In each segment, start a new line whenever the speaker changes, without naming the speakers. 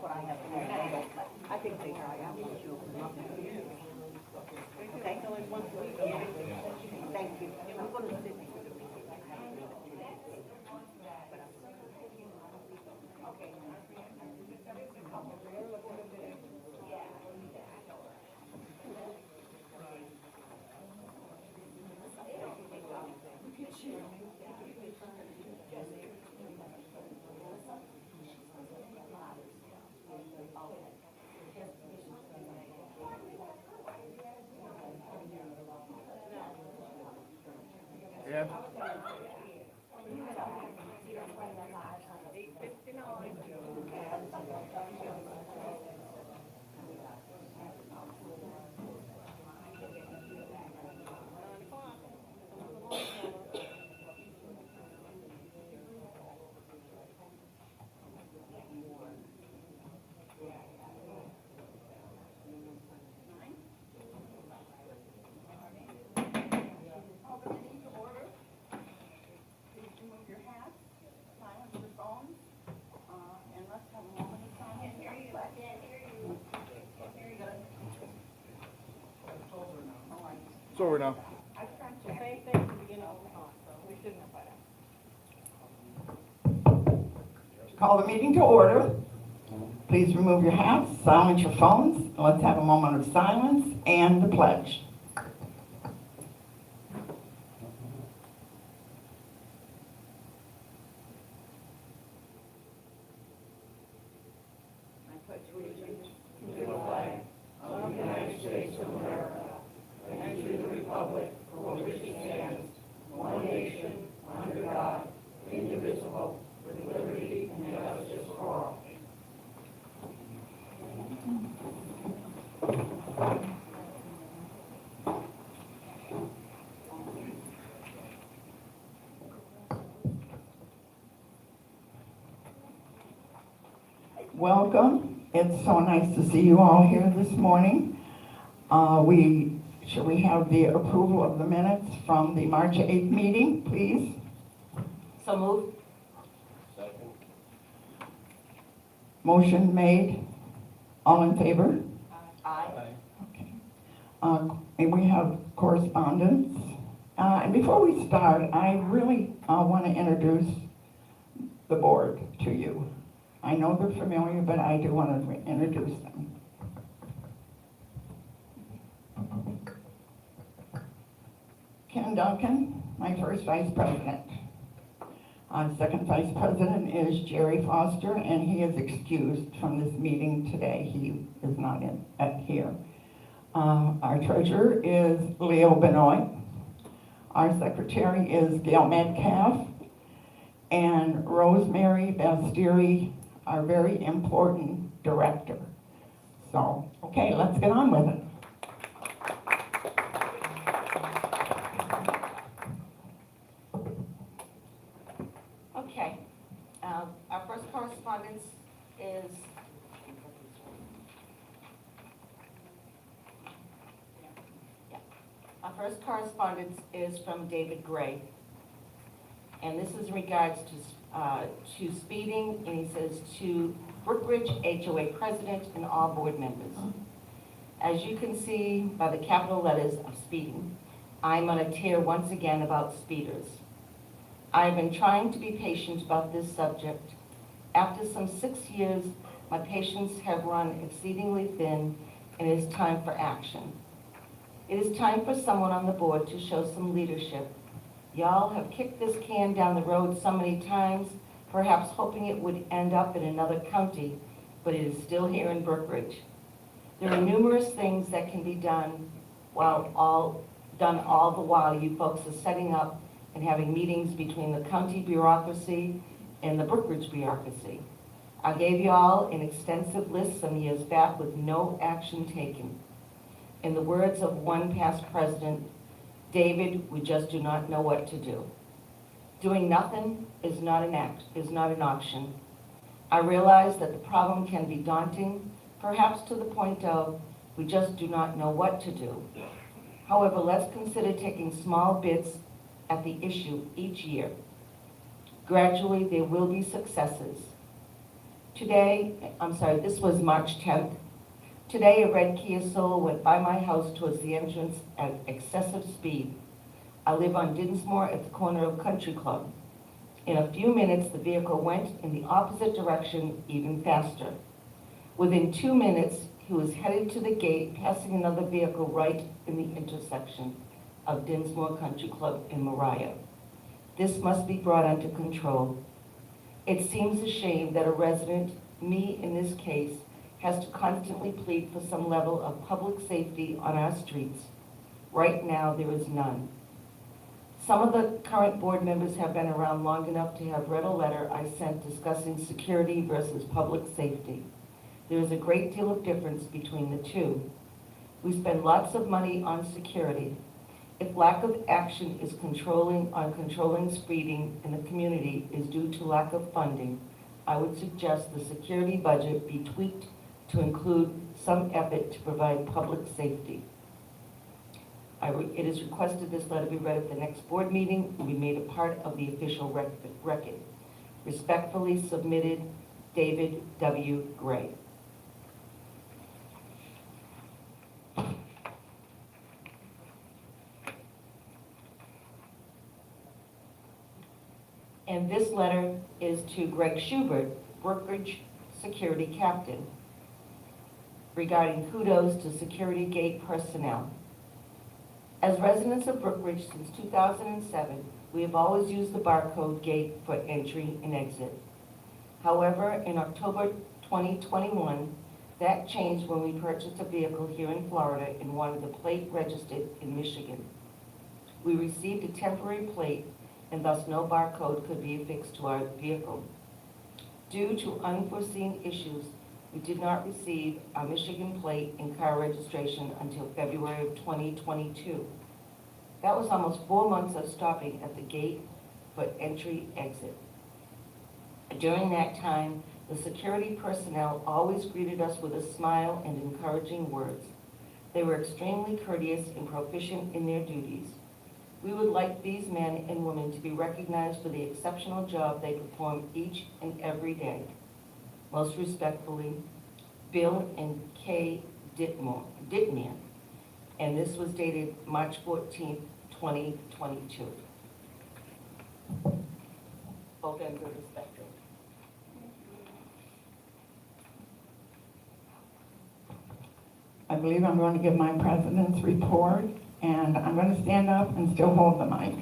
what I have. I think they are. I'm not sure. Okay. Thank you. I'm going to sit.
Yeah. It's over now.
Call the meeting to order. Please remove your hats, silence your phones, and let's have a moment of silence and the pledge.
I pledge allegiance to the flag of the United States of America and to the republic for which it stands, one nation, under God, indivisible, with liberty and justice for all.
Welcome. It's so nice to see you all here this morning. Should we have the approval of the minutes from the March 8th meeting, please?
So moved.
Second.
Motion made. All in favor?
Aye.
Okay. And we have correspondence. And before we start, I really want to introduce the board to you. I know they're familiar, but I do want to introduce them. Ken Duncan, my first vice president. Second vice president is Jerry Foster, and he is excused from this meeting today. He is not here. Our treasurer is Leo Benoit. Our secretary is Gail Metcalf. And Rosemary Bastieri, our very important director. So, okay, let's get on with it.
Okay. Our first correspondence is from David Gray. And this is in regards to speeding, and he says, to Brookridge HOA president and all board members. As you can see by the capital letters of speeding, I'm on a tear once again about speeders. I have been trying to be patient about this subject. After some 6 years, my patience have run exceedingly thin, and it is time for action. It is time for someone on the board to show some leadership. Y'all have kicked this can down the road so many times, perhaps hoping it would end up in another county, but it is still here in Brookridge. There are numerous things that can be done all the while you folks are setting up and having meetings between the county bureaucracy and the Brookridge bureaucracy. I gave you all an extensive list some years back with no action taken. In the words of one past president, David, we just do not know what to do. Doing nothing is not an option. I realize that the problem can be daunting, perhaps to the point of we just do not know what to do. However, let's consider taking small bits at the issue each year. Gradually, there will be successes. This was March 10th. Today, a red Kia Soul went by my house towards the entrance at excessive speed. I live on Dinsmore at the corner of Country Club. In a few minutes, the vehicle went in the opposite direction even faster. Within 2 minutes, he was headed to the gate, passing another vehicle right in the intersection of Dinsmore Country Club and Mariah. This must be brought under control. It seems a shame that a resident, me in this case, has to constantly plead for some level of public safety on our streets. Right now, there is none. Some of the current board members have been around long enough to have read a letter I sent discussing security versus public safety. There is a great deal of difference between the two. We spend lots of money on security. If lack of action is controlling speeding in the community is due to lack of funding, I would suggest the security budget be tweaked to include some effort to provide public safety. It is requested this letter be read at the next board meeting and be made a part of the official record. Respectfully submitted, David W. Gray. And this letter is to Greg Schubert, Brookridge Security Captain, regarding kudos to security gate personnel. As residents of Brookridge since 2007, we have always used the barcode gate for entry and exit. However, in October 2021, that changed when we purchased a vehicle here in Florida and wanted the plate registered in Michigan. We received a temporary plate and thus no barcode could be affixed to our vehicle. Due to unforeseen issues, we did not receive our Michigan plate and car registration until February of 2022. That was almost 4 months of stopping at the gate for entry/exit. During that time, the security personnel always greeted us with a smile and encouraging words. They were extremely courteous and proficient in their duties. We would like these men and women to be recognized for the exceptional job they perform each and every day. Most respectfully, Bill and Kay Dittman. And this was dated March 14th, 2022. Both ends are respected.
I believe I'm going to give my president's report, and I'm going to stand up and still hold the mic.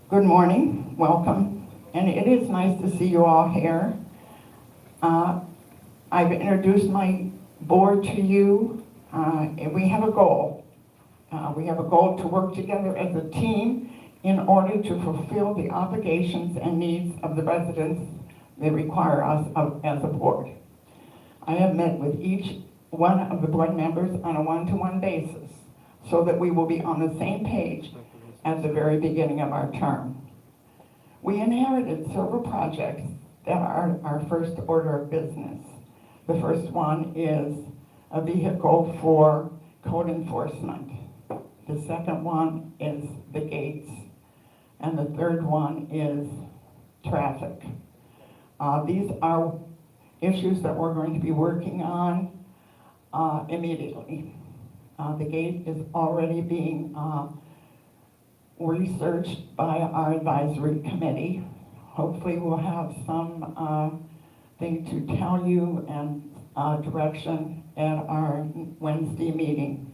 Good morning, welcome, and it is nice to see you all here. I've introduced my board to you, and we have a goal. We have a goal to work together as a team in order to fulfill the obligations and needs of the residents that require us as a board. I have met with each one of the board members on a one-to-one basis so that we will be on the same page at the very beginning of our term. We inherited several projects that are our first order of business. The first one is a vehicle for code enforcement. The second one is the gates. And the third one is traffic. These are issues that we're going to be working on immediately. The gate is already being researched by our advisory committee. Hopefully we'll have some thing to tell you and direction at our Wednesday meeting.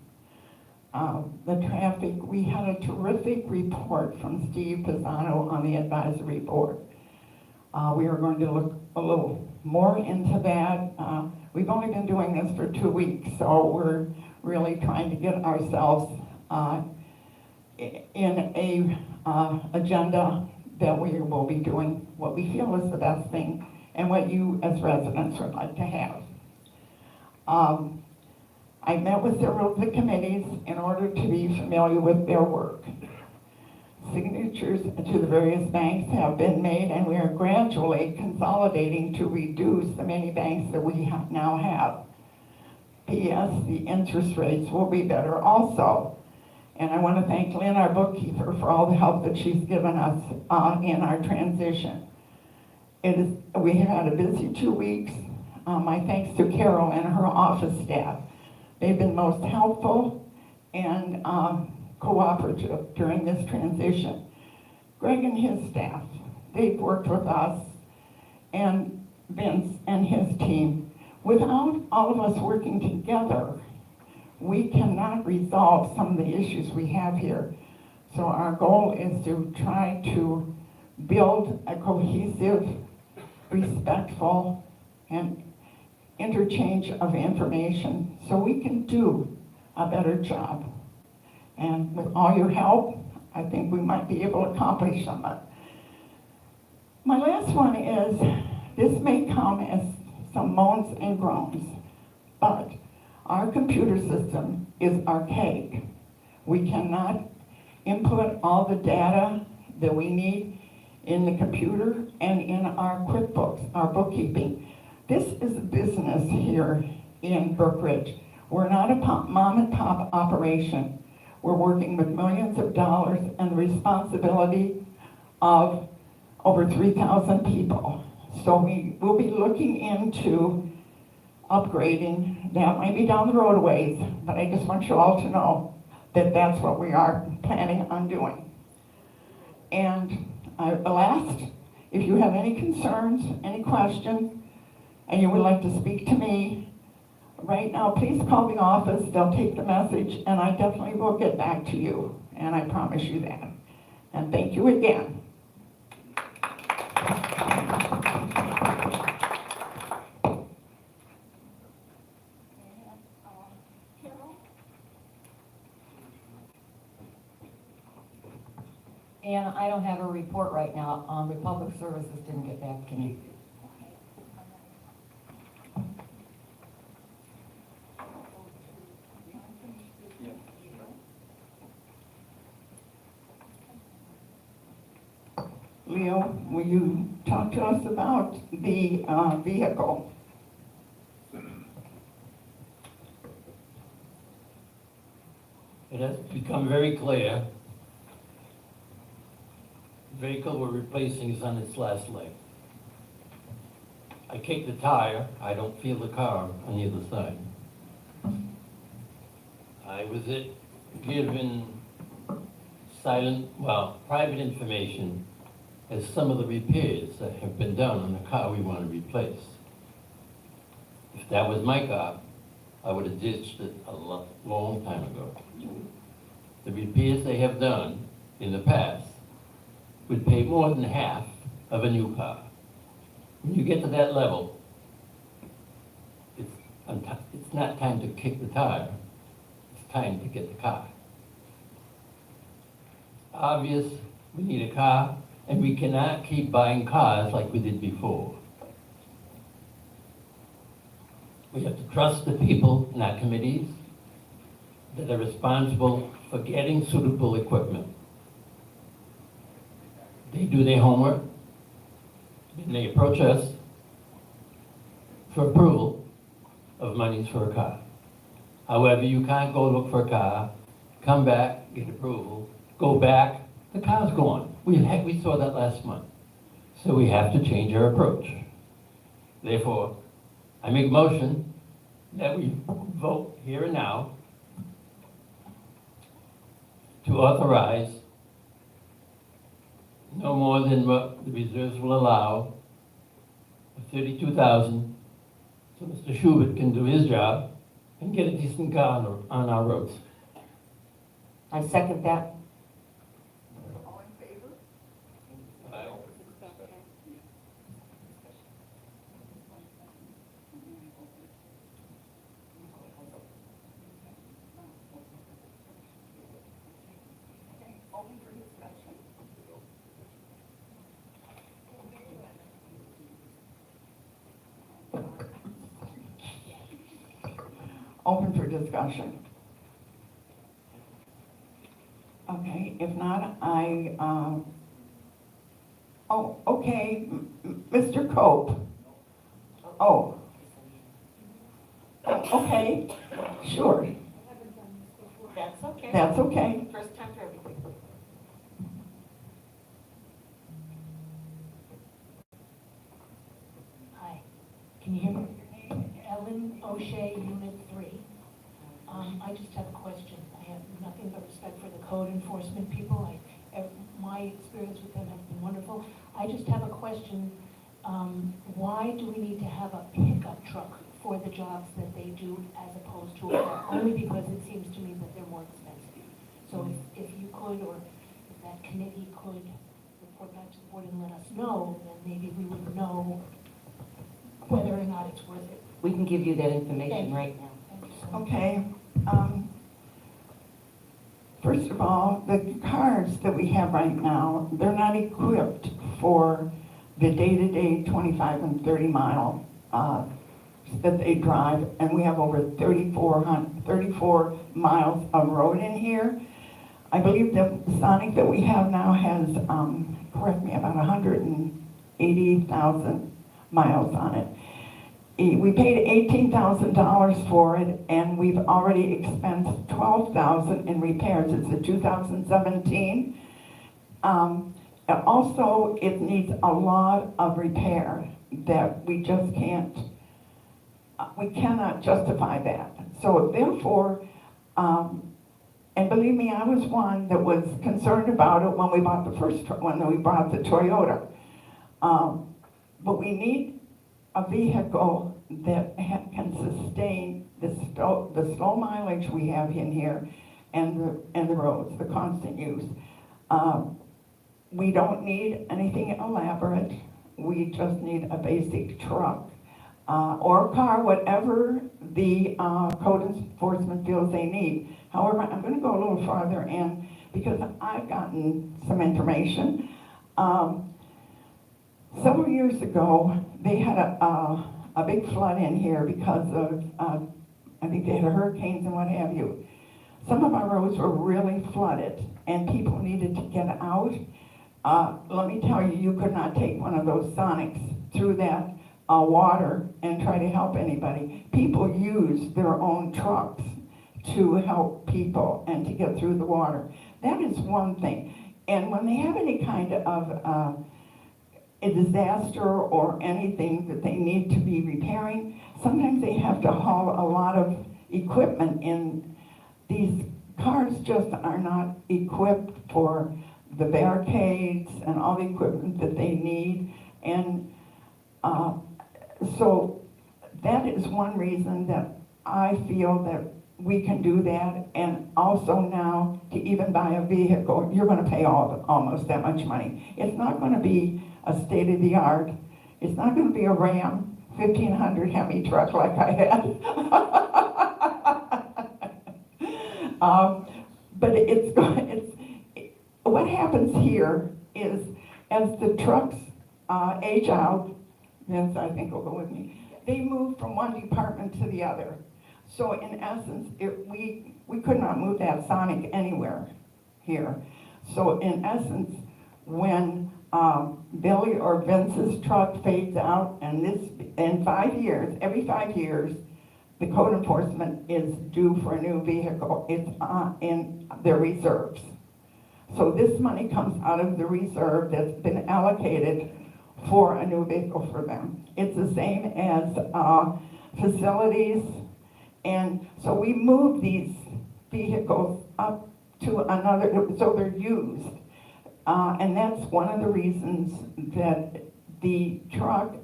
The traffic, we had a terrific report from Steve Pisano on the advisory board. We are going to look a little more into that. We've only been doing this for 2 weeks, so we're really trying to get ourselves in a agenda that we will be doing what we feel is the best thing and what you as residents would like to have. I met with several of the committees in order to be familiar with their work. Signatures to the various banks have been made, and we are gradually consolidating to reduce the many banks that we now have. P.S. The interest rates will be better also. And I want to thank Lynn, our bookkeeper, for all the help that she's given us in our transition. We had a busy 2 weeks. My thanks to Carol and her office staff. They've been most helpful and cooperative during this transition. Greg and his staff, they've worked with us, and Vince and his team. Without all of us working together, we cannot resolve some of the issues we have here. So our goal is to try to build a cohesive, respectful, and interchange of information so we can do a better job. And with all your help, I think we might be able to accomplish some of it. My last one is, this may come as some moans and groans, but our computer system is archaic. We cannot input all the data that we need in the computer and in our QuickBooks, our bookkeeping. This is a business here in Brookridge. We're not a mom and pop operation. We're working with millions of dollars and the responsibility of over 3,000 people. So we will be looking into upgrading. That might be down the road a ways, but I just want you all to know that that's what we are planning on doing. And last, if you have any concerns, any questions, and you would like to speak to me, right now, please call the office. They'll take the message, and I definitely will get back to you, and I promise you that. And thank you again.
And I don't have a report right now. Republic Services didn't get back to me.
Leo, will you talk to us about the vehicle?
It has become very clear, the vehicle we're replacing is on its last leg. I kick the tire, I don't feel the car on the other side. I was given private information as some of the repairs that have been done on the car we want to replace. If that was my car, I would have ditched it a long time ago. The repairs they have done in the past would pay more than half of a new car. When you get to that level, it's not time to kick the tire, it's time to get the car. Obvious, we need a car, and we cannot keep buying cars like we did before. We have to trust the people in our committees that are responsible for getting suitable equipment. They do their homework, and they approach us for approval of monies for a car. However, you can't go look for a car, come back, get approval, go back, the car's gone. We saw that last month. So we have to change our approach. Therefore, I make a motion that we vote here and now to authorize no more than what the reserves will allow, $32,000, so Mr. Schubert can do his job and get a decent car on our roads.
I second that.
All in favor? Open for discussion. Open for discussion. Okay, if not, okay, Mr. Cope. Okay, sure.
That's okay.
That's okay.
First time for everything.
Hi, can you hear me? Ellen O'Shea, Unit 3. I just have a question. I have nothing but respect for the code enforcement people. My experience with them has been wonderful. I just have a question. Why do we need to have a pickup truck for the jobs that they do as opposed to a car? Only because it seems to me that they're more expensive. So if you could, or if that committee could report back to the board and let us know, then maybe we would know whether or not it's worth it.
We can give you that
Thank
information
you.
right now.
Thank you so much.
Okay. First of all, the cars that we have right now, they're not equipped for the day-to-day 25 and 30 mile that they drive, and we have over 34 miles of road in here. I believe the Sonic that we have now has, correct me, about 180,000 miles on it. We paid $18,000 for it, and we've already expensed $12,000 in repairs. It's a 2017. Also, it needs a lot of repair that we just can't, we cannot justify that. So therefore, and believe me, I was one that was concerned about it when we bought the when we bought the Toyota. But we need a vehicle that can sustain the slow mileage we have in here and the roads, the constant use. We don't need anything elaborate. We just need a basic truck or car, whatever the code enforcement feels they need. However, I'm going to go a little farther, and because I've gotten some information. Several years ago, they had a big flood in here because of, I think they had hurricanes and what have you. Some of our roads were really flooded, and people needed to get out. Let me tell you, you could not take one of those Sonics through that water and try to help anybody. People use their own trucks to help people and to get through the water. That is one thing. And when they have any kind of a disaster or anything that they need to be repairing, sometimes they have to haul a lot of equipment in. These cars just are not equipped for the barricades and all the equipment that they need. And so that is one reason that I feel that we can do that. And also now, to even buy a vehicle, you're going to pay almost that much money. It's not going to be a state-of-the-art. It's not going to be a Ram 1500 Hemi truck like I had. But what happens here is, as the trucks age out, Vince, I think will go with me, they move from one department to the other. So in essence, we could not move that Sonic anywhere here. So in essence, when Billy or Vince's truck fades out, and in 5 years, every 5 years, the code enforcement is due for a new vehicle. It's in their reserves. So this money comes out of the reserve that's been allocated for a new vehicle for them. It's the same as facilities. And so we move these vehicles up to another, so they're used. And that's one of the reasons that the truck,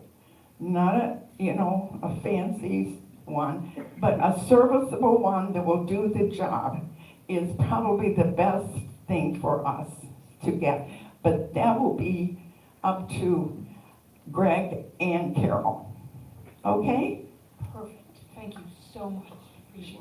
not a fancy one, but a serviceable one that will do the job, is probably the best thing for us to get. But that will be up to Greg and Carol. Okay?
Perfect. Thank you so much. Appreciate it.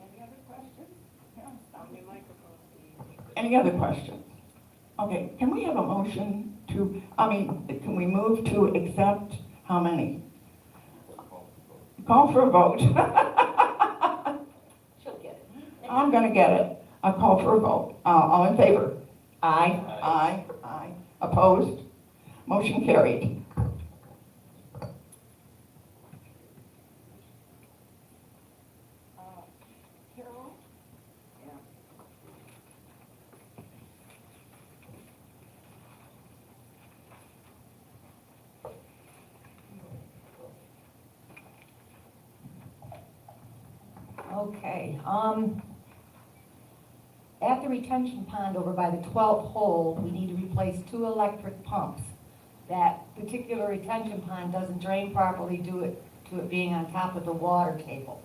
Any other questions? Any other questions? Okay, can we have a motion to, can we move to accept how many? Call for a vote.
She'll get it.
I'm gonna get it. I'll call for a vote. All in favor?
Aye.
Aye. Aye. Opposed? Motion carried. Carol?
Okay, at the retention pond over by the 12th hole, we need to replace 2 electric pumps. That particular retention pond doesn't drain properly due to it being on top of the water table.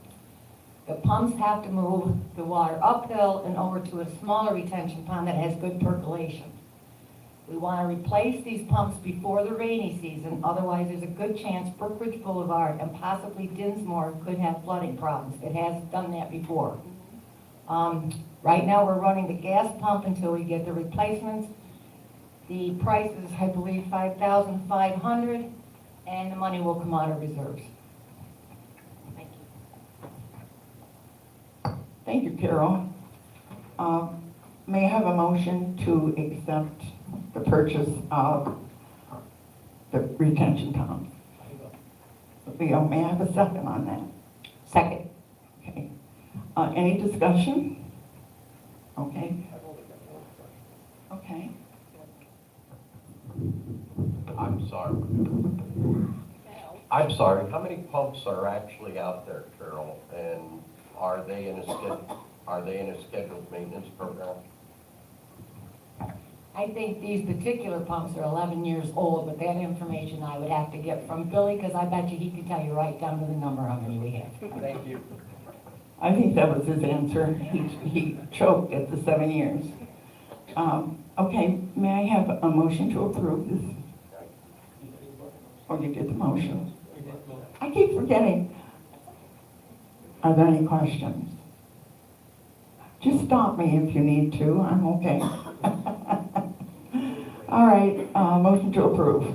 The pumps have to move the water uphill and over to a smaller retention pond that has good percolation. We want to replace these pumps before the rainy season, otherwise there's a good chance Brookridge Boulevard and possibly Dinsmore could have flooding problems. It has done that before. Right now, we're running the gas pump until we get the replacements. The price is, I believe, $5,500, and the money will come out of reserves.
Thank you.
Thank you, Carol. May I have a motion to accept the purchase of the retention ponds? Leo, may I have a second on that?
Second.
Okay. Any discussion? Okay. Okay.
I'm sorry, how many pumps are actually out there, Carol? And are they in a scheduled maintenance program?
I think these particular pumps are 11 years old, but that information I would have to get from Billy, because I bet you he could tell you right down to the number how many we have.
Thank you.
I think that was his answer. He choked at the 7 years. Okay, may I have a motion to approve this? Oh, you did the motion. I keep forgetting. Are there any questions? Just stop me if you need to. I'm okay. All right, motion to approve.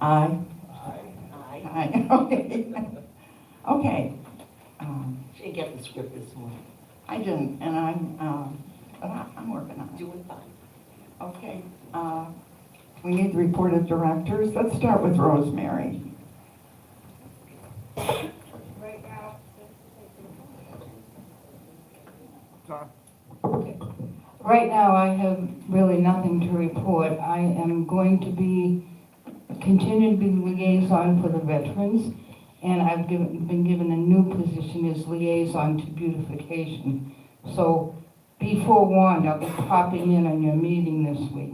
Aye.
Aye.
Aye. Okay. Okay.
She didn't get the script this morning.
I didn't, and I'm working on it.
Doing fine.
Okay, we need the report of directors. Let's start with Rosemary.
Right now, I have really nothing to report. I am going to be, continue to be liaison for the veterans, and I've been given a new position as liaison to beautification. So be forewarned, I'll be popping in on your meeting this week.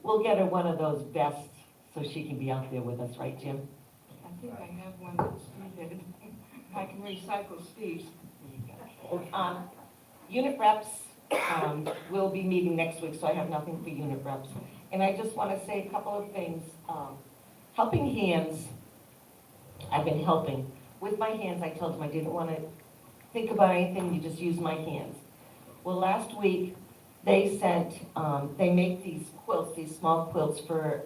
We'll get her one of those vests so she can be out there with us, right, Jim?
I think I have one that's needed. I can recycle Steve's.
Unit reps will be meeting next week, so I have nothing for unit reps. And I just want to say a couple of things. Helping Hands, I've been helping. With my hands, I told them I didn't want to think about anything, you just use my hands. Well, last week, they sent, they make these quilts, these small quilts for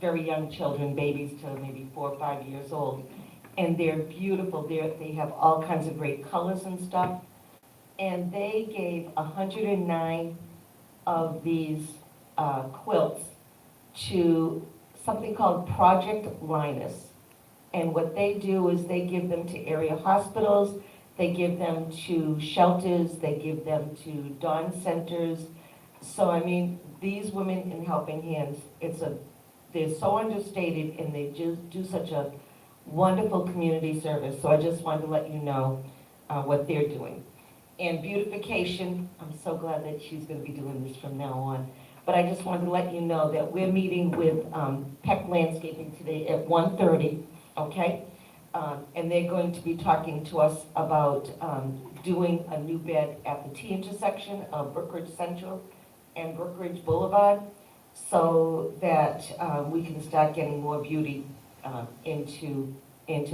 very young children, babies till maybe 4 or 5 years old. And they're beautiful. They have all kinds of great colors and stuff. And they gave 109 of these quilts to something called Project Linus. And what they do is they give them to area hospitals, they give them to shelters, they give them to dawn centers. So, I mean, these women in Helping Hands, they're so understated and they just do such a wonderful community service. So I just wanted to let you know what they're doing. And beautification, I'm so glad that she's going to be doing this from now on. But I just wanted to let you know that we're meeting with Peck Landscaping today at 1:30, okay? And they're going to be talking to us about doing a new bed at the T intersection of Brookridge Central and Brookridge Boulevard, so that we can start getting more beauty into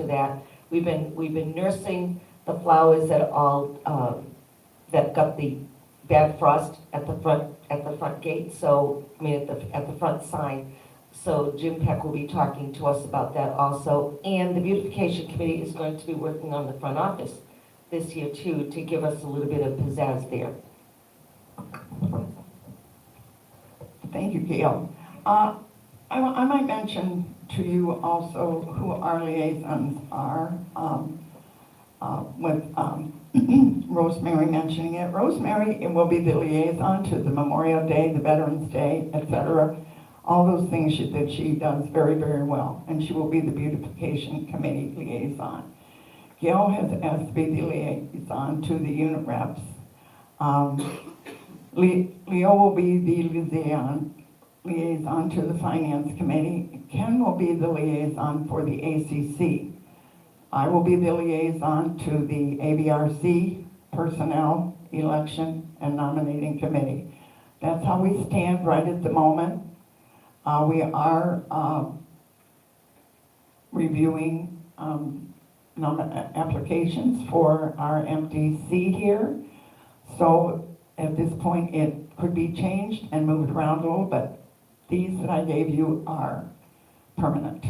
that. We've been nursing the flowers that all that got the bad frost at the front gate. So at the front sign. So Jim Peck will be talking to us about that also. And the beautification committee is going to be working on the front office this year too, to give us a little bit of pizzazz there.
Thank you, Gail. I might mention to you also who our liaisons are, with Rosemary mentioning it. Rosemary will be the liaison to the Memorial Day, the Veterans Day, etc. All those things that she does very, very well. And she will be the beautification committee liaison. Gail has asked to be the liaison to the unit reps. Leo will be the liaison to the finance committee. Ken will be the liaison for the ACC. I will be the liaison to the ABRC, personnel, election, and nominating committee. That's how we stand right at the moment. We are reviewing applications for our empty seat here. So at this point, it could be changed and moved around a little, but these that I gave you are permanent.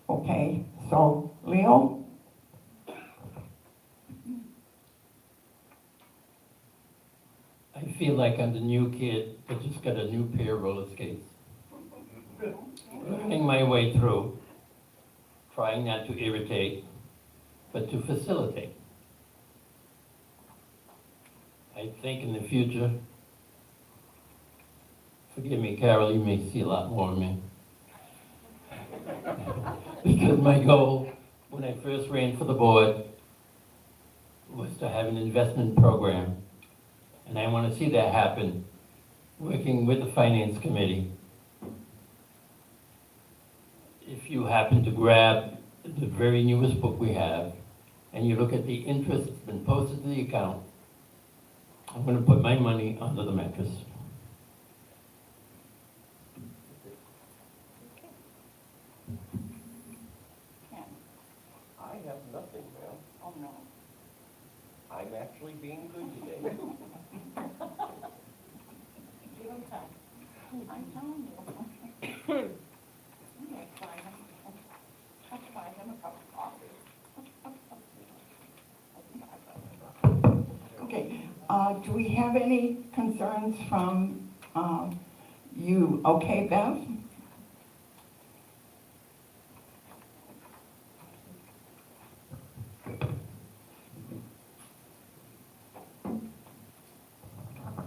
Okay, so Leo?
I feel like I'm the new kid that just got a new pair of roller skates. Learning my way through, trying not to irritate, but to facilitate. I think in the future, forgive me, Carol, you may see a lot more of me. Because my goal, when I first ran for the board, was to have an investment program. And I want to see that happen, working with the finance committee. If you happen to grab the very newest book we have, and you look at the interest that's been posted to the account, I'm going to put my money under the mattress.
I have nothing, ma'am.
Oh, no.
I'm actually being good today.
Give him time. I'm telling you. I'll buy him a cup of coffee. Okay, do we have any concerns from you? Okay, Bev?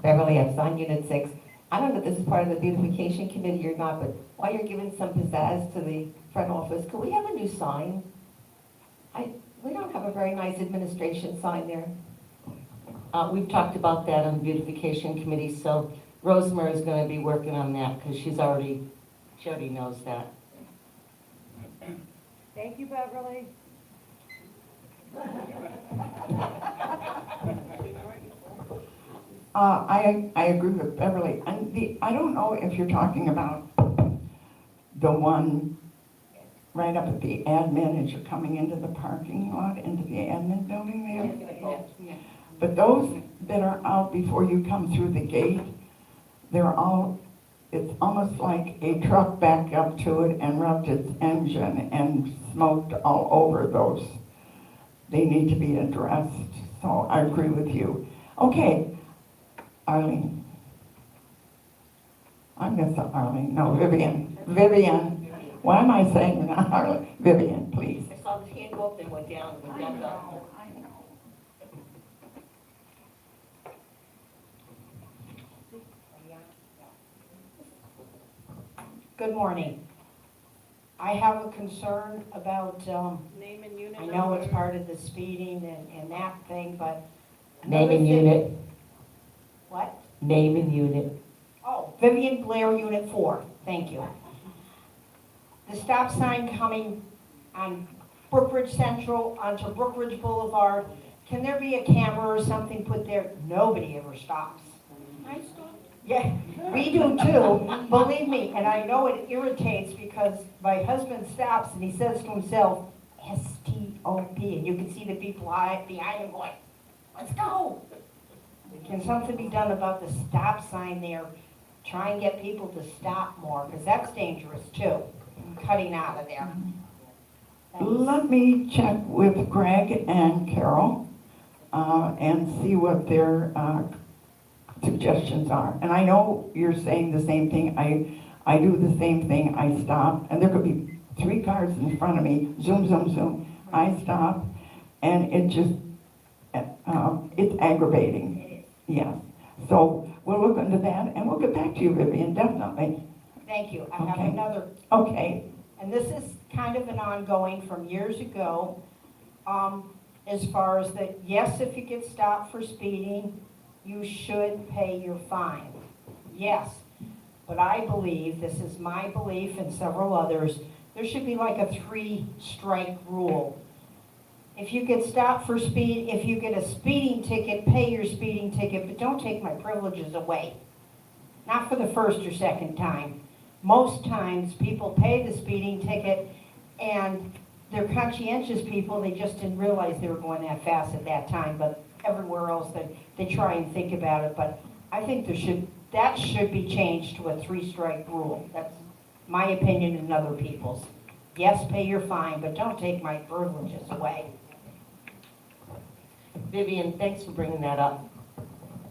Beverly Epps on Unit 6. I don't know if this is part of the beautification committee or not, but while you're giving some pizzazz to the front office, could we have a new sign? We don't have a very nice administration sign there. We've talked about that on the beautification committee, so Rosemary's going to be working on that because she already knows that.
Thank you, Beverly.
I agree with Beverly. And I don't know if you're talking about the one right up at the admin as you're coming into the parking lot, into the admin building there. But those that are out before you come through the gate, it's almost like a truck backed up to it and rubbed its engine and smoked all over those. They need to be addressed, so I agree with you. Okay, Arlene. I'm going to say Arlene, no, Vivian. Vivian. Why am I saying not Arlene? Vivian, please.
I saw the hand go up and went down and went back up.
I know.
Good morning. I have a concern about,
Name and unit
I know it's
number.
part of the speeding and that thing, but.
Name and unit.
What?
Name and unit.
Oh, Vivian Blair, Unit 4, thank you. The stop sign coming on Brookridge Central onto Brookridge Boulevard, can there be a camera or something put there? Nobody ever stops.
I stopped.
Yeah, we do too, believe me, and I know it irritates because my husband stops and he says to himself, S-T-O-P, and you can see the people behind him going, let's go. Can something be done about the stop sign there try and get people to stop more, because that's dangerous too, cutting out of there. Thanks.
Let me check with Greg and Carol and see what their suggestions are. And I know you're saying the same thing. I do the same thing. I stop, and there could be 3 cars in front of me. Zoom, zoom, zoom. I stop, and it just, it's aggravating. Yeah. So we'll look into that, and we'll get back to you, Vivian, definitely.
Thank you. I have
Okay.
another,
Okay.
and this is kind of an ongoing from years ago, as far as that, yes, if you get stopped for speeding, you should pay your fine. Yes, but I believe, this is my belief and several others, there should be like a 3-strike rule. If you get stopped for speed, if you get a speeding ticket, pay your speeding ticket, but don't take my privileges away. Not for the first or second time. Most times, people pay the speeding ticket, and they're conscientious people, they just didn't realize they were going that fast at that time, but everywhere else, they try and think about it, but I think that should be changed to a 3-strike rule. That's my opinion and other people's. Yes, pay your fine, but don't take my privileges away.
Vivian, thanks for bringing that up.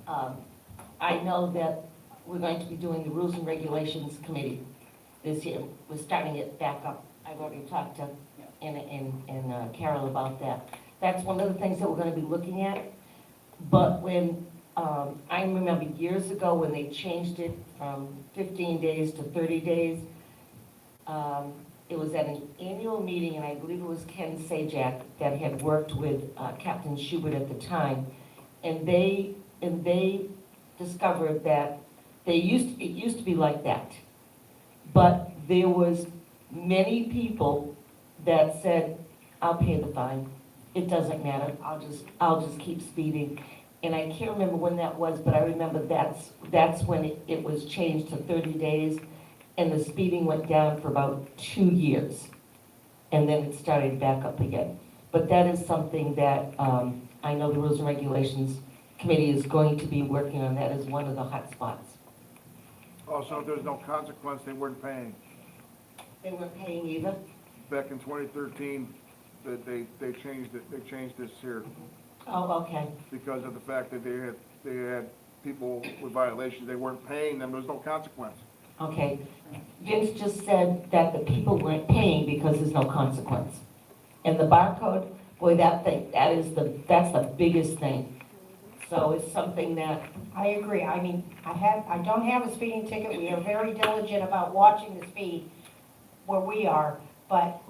I know that we're going to be doing the Rules and Regulations Committee this year. We're starting it back up. I've already talked to Anna and Carol about that. That's one of the things that we're going to be looking at. But when, I remember years ago when they changed it from 15 days to 30 days, it was at an annual meeting, and I believe it was Ken Sajak that had worked with Captain Schubert at the time, and they discovered that it used to be like that, but there was many people that said, "I'll pay the fine. It doesn't matter. I'll just keep speeding." And I can't remember when that was, but I remember that's when it was changed to 30 days. And the speeding went down for about 2 years, and then it started back up again. But that is something that I know the Rules and Regulations Committee is going to be working on. That as one of the hot spots.
Also, if there's no consequence, they weren't paying.
They weren't paying either?
Back in 2013, they changed it. They changed this here
Oh, okay.
because of the fact that they had people with violations. They weren't paying them. There was no consequence.
Okay. Vince just said that the people weren't paying because there's no consequence. And the barcode, boy, that's the biggest thing. So it's something that,
I agree. I mean, I don't have a speeding ticket. We are very diligent about watching the speed where we are. But,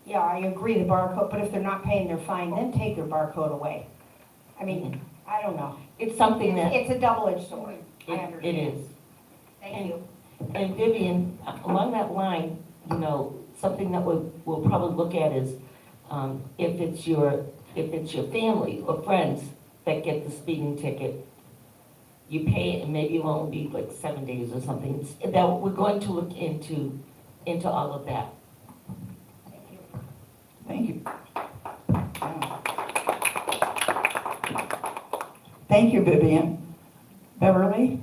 yeah, I agree, the barcode, but if they're not paying their fine, then take their barcode away. I mean, I don't know.
it's something that,
It's a double-edged sword. I understand.
it is.
Thank you.
And Vivian, along that line, something that we'll probably look at is if it's your family or friends that get the speeding ticket, you pay it, and maybe it'll only be like 7 days or something. That we're going to look into all of that.
Thank you. Thank you, Vivian. Beverly?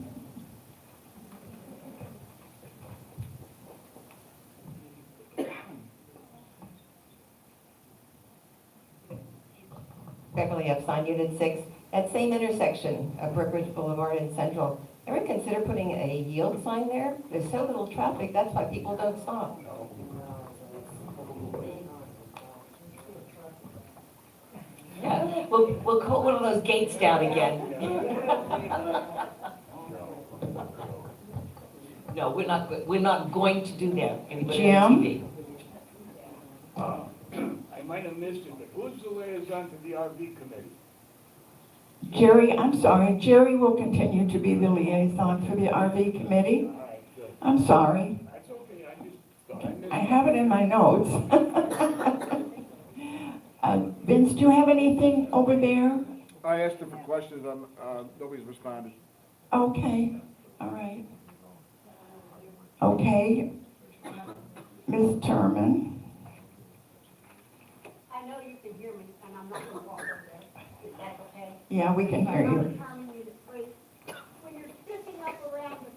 Beverly Epstein, Unit 6, that same intersection of Brookridge Boulevard and Central, ever consider putting a yield sign there? There's so little traffic, that's why people don't stop.
Yeah, we'll call one of those gates down again. No, we're not going to do that. Anybody on TV?
I might have missed it, but who's the liaison to the RV committee?
Jerry, I'm sorry. Jerry will continue to be the liaison for the RV committee.
All right, good.
I'm sorry.
That's okay, I just thought I missed
I
it.
have it in my notes. Vince, do you have anything over there?
I asked them for questions. Nobody's responded.
Okay, all right. Okay. Ms. Terman?
I know you can hear me, and I'm not going to walk up there. Is that okay?
Yeah, we can hear you.
When you're sticking up around the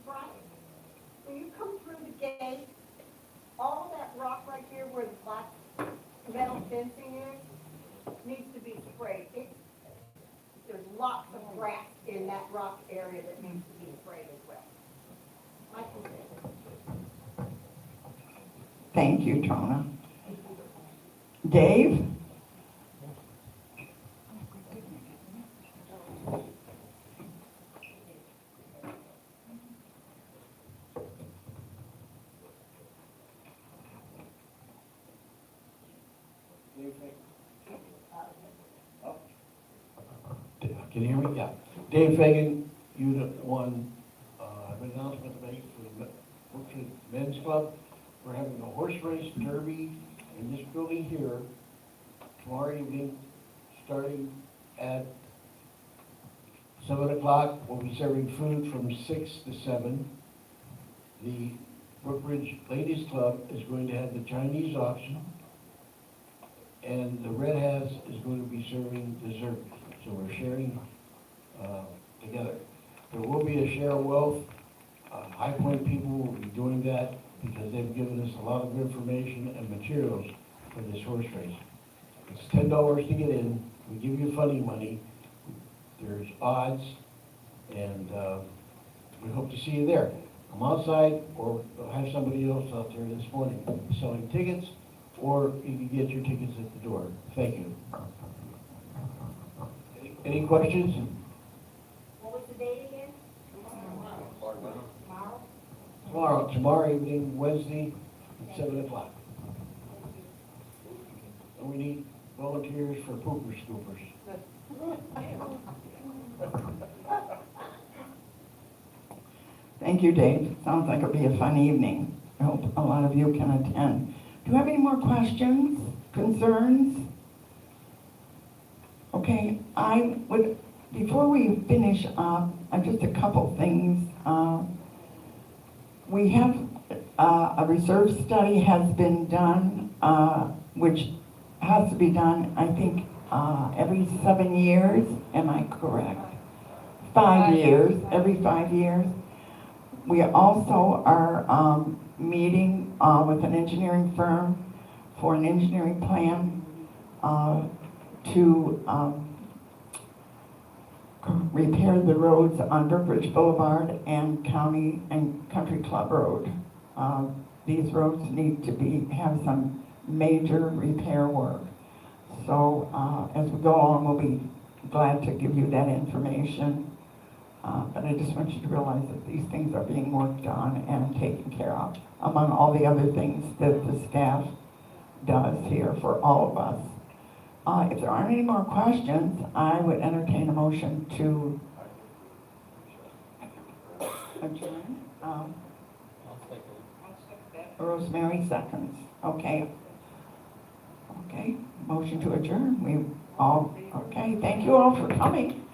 Thank you, Trona. Dave?
Can you hear me? Yeah. Dave Fagan, Unit 1. I have an announcement to make for the Brookridge Men's Club. We're having a horse race derby in this building here tomorrow evening, starting at 7 o'clock. We'll be serving food from 6 to 7. The Brookridge Ladies Club is going to have the Chinese auction, and the Red Hats is going to be serving dessert. So we're sharing together. There will be a share of wealth. High Point people will be doing that because they've given us a lot of information and materials for this horse race. It's $10 to get in. We give you funny money. There's odds, and we hope to see you there. I'm outside, or I'll have somebody else out there this morning selling tickets, or you can get your tickets at the door. Thank you. Any questions?
What was the date again? Tomorrow?
Tomorrow evening, Wednesday, at 7 o'clock. And we need volunteers for pooper scoopers.
Thank you, Dave. Sounds like it'll be a fun evening. I hope a lot of you can attend. Do you have any more questions, concerns? Okay, I would, before we finish up, just a couple things. We have a reserve study has been done, which has to be done, I think, every 7 years. Am I correct? 5 years, every 5 years. We also are meeting with an engineering firm for an engineering plan to repair the roads on Brookridge Boulevard and County and Country Club Road. These roads need to have some major repair work. So as we go on, we'll be glad to give you that information. But I just want you to realize that these things are being worked on and taken care of, among all the other things that the staff does here for all of us. If there aren't any more questions, I would entertain a motion to adjourn. Rosemary seconds. Okay. Okay, motion to adjourn. Okay, thank you all for coming.